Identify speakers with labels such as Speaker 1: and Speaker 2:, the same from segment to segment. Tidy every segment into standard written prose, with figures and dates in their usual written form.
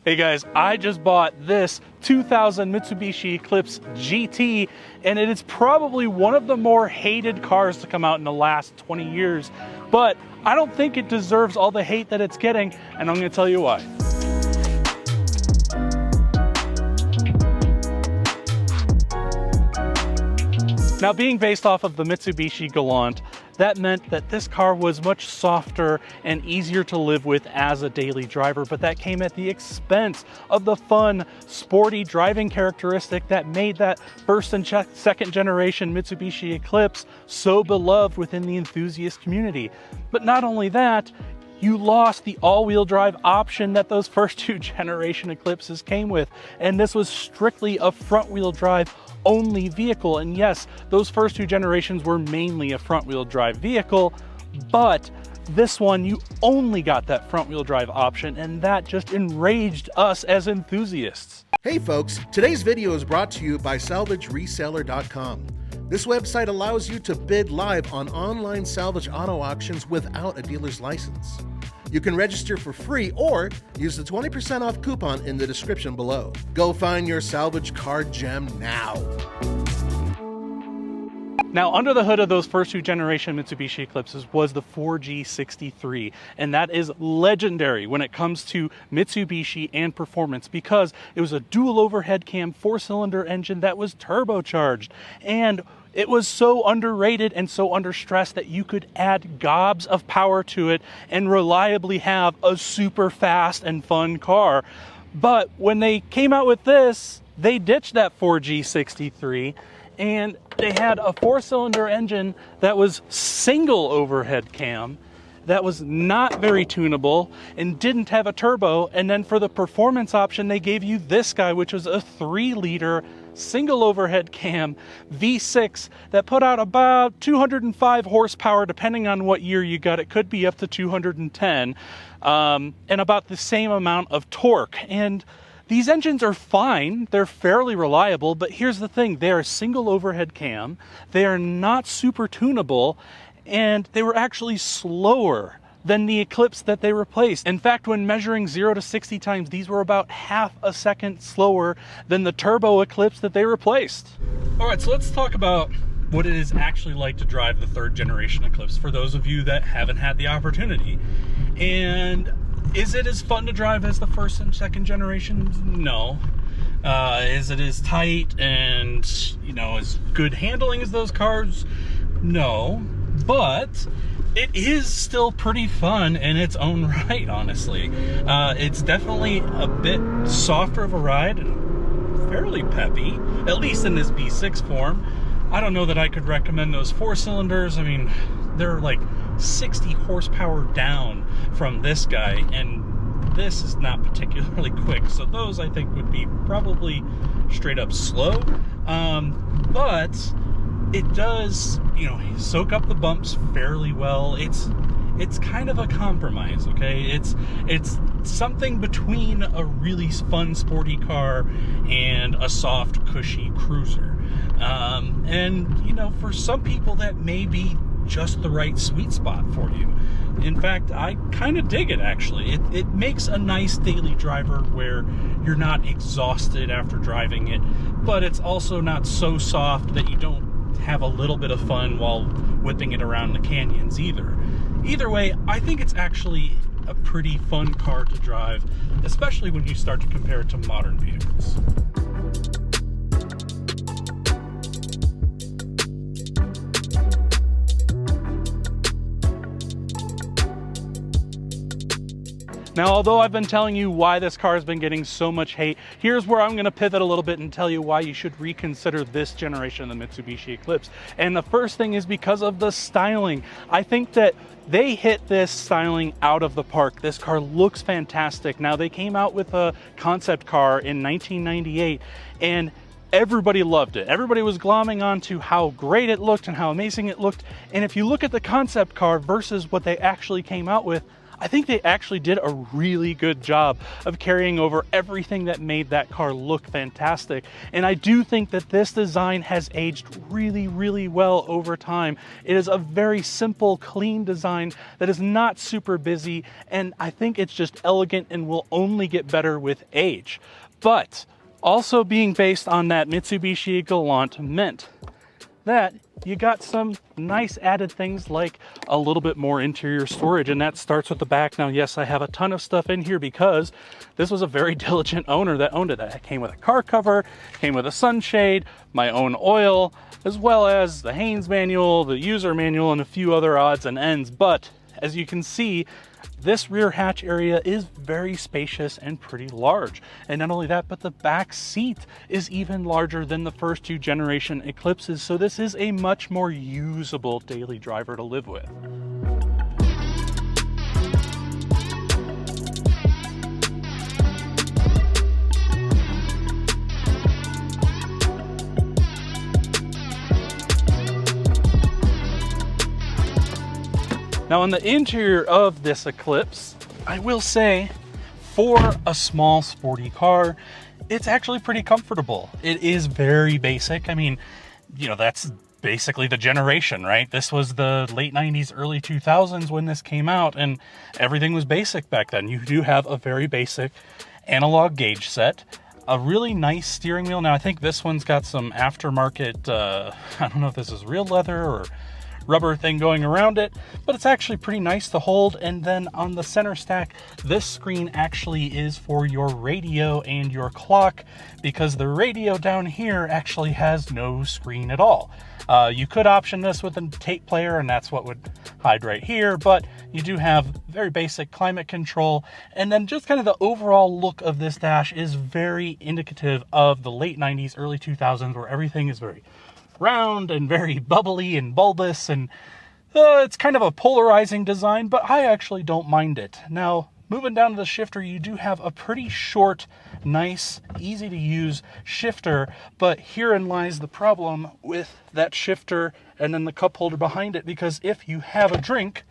Speaker 1: Hey guys, I just bought this 2000 Mitsubishi Eclipse GT, and it is probably one of the more hated cars to come out in the last 20 years, but I don't think it deserves all the hate that it's getting, and I'm going to tell you why. Now, being based off of the Mitsubishi Galant, that meant that this car was much softer and easier to live with as a daily driver, but that came at the expense of the fun, sporty driving characteristic that made that first and second generation Mitsubishi Eclipse so beloved within the enthusiast community. But not only that, you lost the all-wheel drive option that those first two generation Eclipses came with, and this was strictly a front-wheel drive only vehicle. And yes, those first two generations were mainly a front-wheel drive vehicle, but this one, you only got that front-wheel drive option, and that just enraged us as enthusiasts.
Speaker 2: Hey folks, today's video is brought to you by salvagereseller.com. This website allows you to bid live on online salvage auto auctions without a dealer's license. You can register for free or use the 20% off coupon in the description below. Go find your salvage car gem now.
Speaker 1: Now, under the hood of those first two generation Mitsubishi Eclipses was the 4G63, and that is legendary when it comes to Mitsubishi and performance because it was a dual overhead cam 4-cylinder engine that was turbocharged, and it was so underrated and so under stress that you could add gobs of power to it and reliably have a super fast and fun car. But when they came out with this, they ditched that 4G63 and they had a 4-cylinder engine that was single overhead cam, that was not very tunable and didn't have a turbo. And then for the performance option, they gave you this guy, which was a 3-liter single overhead cam V6 that put out about 205 horsepower, depending on what year you got. It could be up to 210, and about the same amount of torque. And these engines are fine, they're fairly reliable, but here's the thing, they are a single overhead cam, they are not super tunable, and they were actually slower than the Eclipse that they replaced. In fact, when measuring 0 to 60 times, these were about half a second slower than the turbo Eclipse that they replaced. All right, so let's talk about what it is actually like to drive the 3rd generation Eclipse for those of you that haven't had the opportunity. And is it as fun to drive as the 1st and 2nd generations? No. Is it as tight and, you know, as good handling as those cars? No. But it is still pretty fun in its own right, honestly. It's definitely a bit softer of a ride and fairly peppy, at least in this V6 form. I don't know that I could recommend those 4-cylinders. I mean, they're like 60 horsepower down from this guy, and this is not particularly quick. So those, I think, would be probably straight up slow. But it does, you know, soak up the bumps fairly well. It's kind of a compromise, okay? It's something between a really fun sporty car and a soft, cushy cruiser. And, you know, for some people that may be just the right sweet spot for you. In fact, I kind of dig it, actually. It makes a nice daily driver where you're not exhausted after driving it, but it's also not so soft that you don't have a little bit of fun while whipping it around the canyons either. Either way, I think it's actually a pretty fun car to drive, especially when you start to compare it to modern vehicles. Now, although I've been telling you why this car has been getting so much hate, here's where I'm going to pivot a little bit and tell you why you should reconsider this generation of the Mitsubishi Eclipse. And the first thing is because of the styling. I think that they hit this styling out of the park. This car looks fantastic. Now, they came out with a concept car in 1998, and everybody loved it. Everybody was glomming onto how great it looked and how amazing it looked. And if you look at the concept car versus what they actually came out with, I think they actually did a really good job of carrying over everything that made that car look fantastic. And I do think that this design has aged really, really well over time. It is a very simple, clean design that is not super busy, and I think it's just elegant and will only get better with age. But also being based on that Mitsubishi Galant meant that you got some nice added things like a little bit more interior storage, and that starts with the back. Now, yes, I have a ton of stuff in here because this was a very diligent owner that owned it. It came with a car cover, came with a sunshade, my own oil, as well as the Haynes manual, the user manual, and a few other odds and ends. But as you can see, this rear hatch area is very spacious and pretty large. And not only that, but the back seat is even larger than the first 2 generation Eclipses. So this is a much more usable daily driver to live with. Now on the interior of this Eclipse, I will say, for a small sporty car, it's actually pretty comfortable. It is very basic. I mean, you know, that's basically the generation, right? This was the late 90s, early 2000s when this came out, and everything was basic back then. You do have a very basic analog gauge set, a really nice steering wheel. Now I think this one's got some aftermarket, I don't know if this is real leather or rubber thing going around it, but it's actually pretty nice to hold. And then on the center stack, this screen actually is for your radio and your clock, because the radio down here actually has no screen at all. You could option this with a tape player, and that's what would hide right here, but you do have very basic climate control. And then just kind of the overall look of this dash is very indicative of the late 90s, early 2000s, where everything is very round and very bubbly and bulbous, and it's kind of a polarizing design, but I actually don't mind it. Now, moving down to the shifter, you do have a pretty short, nice, easy to use shifter, but herein lies the problem with that shifter and then the cup holder behind it, because if you have a drink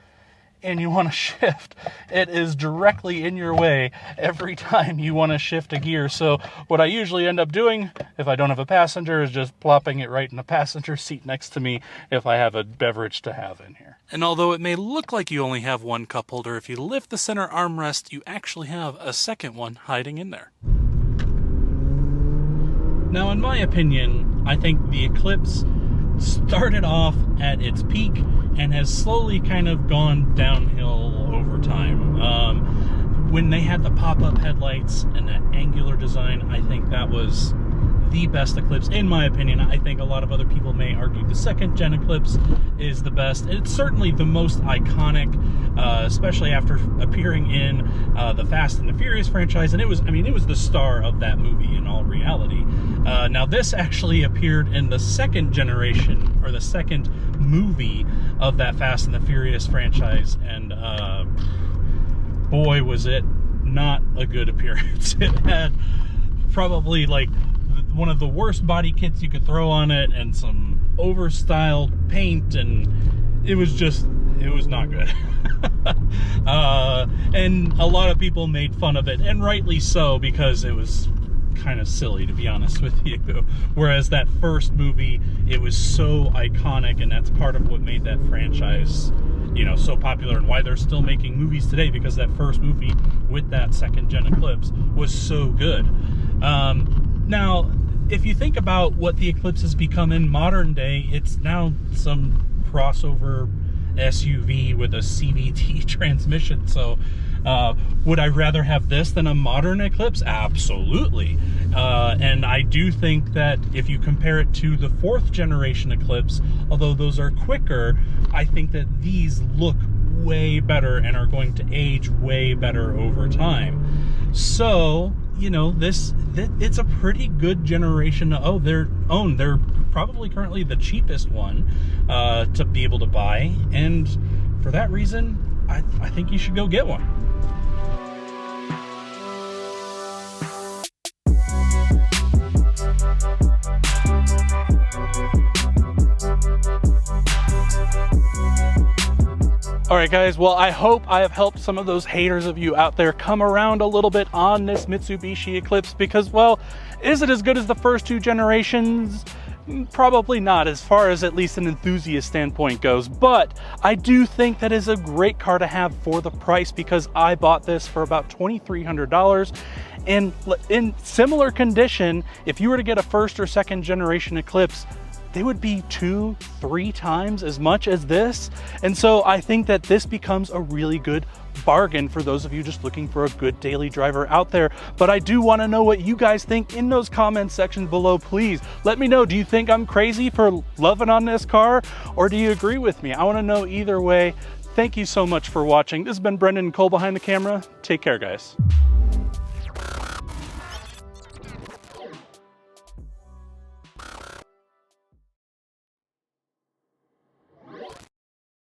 Speaker 1: and you want to shift, it is directly in your way every time you want to shift a gear. So what I usually end up doing, if I don't have a passenger, is just plopping it right in the passenger seat next to me if I have a beverage to have in here. And although it may look like you only have one cup holder, if you lift the center armrest, you actually have a second one hiding in there. Now, in my opinion, I think the Eclipse started off at its peak and has slowly kind of gone downhill over time. When they had the pop-up headlights and that angular design, I think that was the best Eclipse, in my opinion. I think a lot of other people may argue the 2nd-gen Eclipse is the best. It's certainly the most iconic, especially after appearing in the Fast and the Furious franchise, and it was the star of that movie in all reality. Now this actually appeared in the 2nd generation, or the 2nd movie of that Fast and the Furious franchise, and boy was it not a good appearance. It had probably like one of the worst body kits you could throw on it, and some overstyled paint, and it was not good. And a lot of people made fun of it, and rightly so, because it was kind of silly, to be honest with you. Whereas that first movie, it was so iconic, and that's part of what made that franchise, you know, so popular, and why they're still making movies today, because that first movie with that 2nd-gen Eclipse was so good. Now, if you think about what the Eclipse has become in modern day, it's now some crossover SUV with a CVT transmission. So would I rather have this than a modern Eclipse? Absolutely. And I do think that if you compare it to the 4th generation Eclipse, although those are quicker, I think that these look way better and are going to age way better over time. So, you know, it's a pretty good generation to own. They're probably currently the cheapest one to be able to buy, and for that reason, I think you should go get one. All right, guys, well, I hope I have helped some of those haters of you out there come around a little bit on this Mitsubishi Eclipse because, well, is it as good as the first 2 generations? Probably not, as far as at least an enthusiast standpoint goes, but I do think that is a great car to have for the price because I bought this for about $2,300. And in similar condition, if you were to get a 1st or 2nd generation Eclipse, they would be 2-3 times as much as this. And so I think that this becomes a really good bargain for those of you just looking for a good daily driver out there. But I do want to know what you guys think in those comment sections below. Please let me know, do you think I'm crazy for loving on this car, or do you agree with me? I want to know either way. Thank you so much for watching. This has been Brendan and Cole behind the camera. Take care, guys.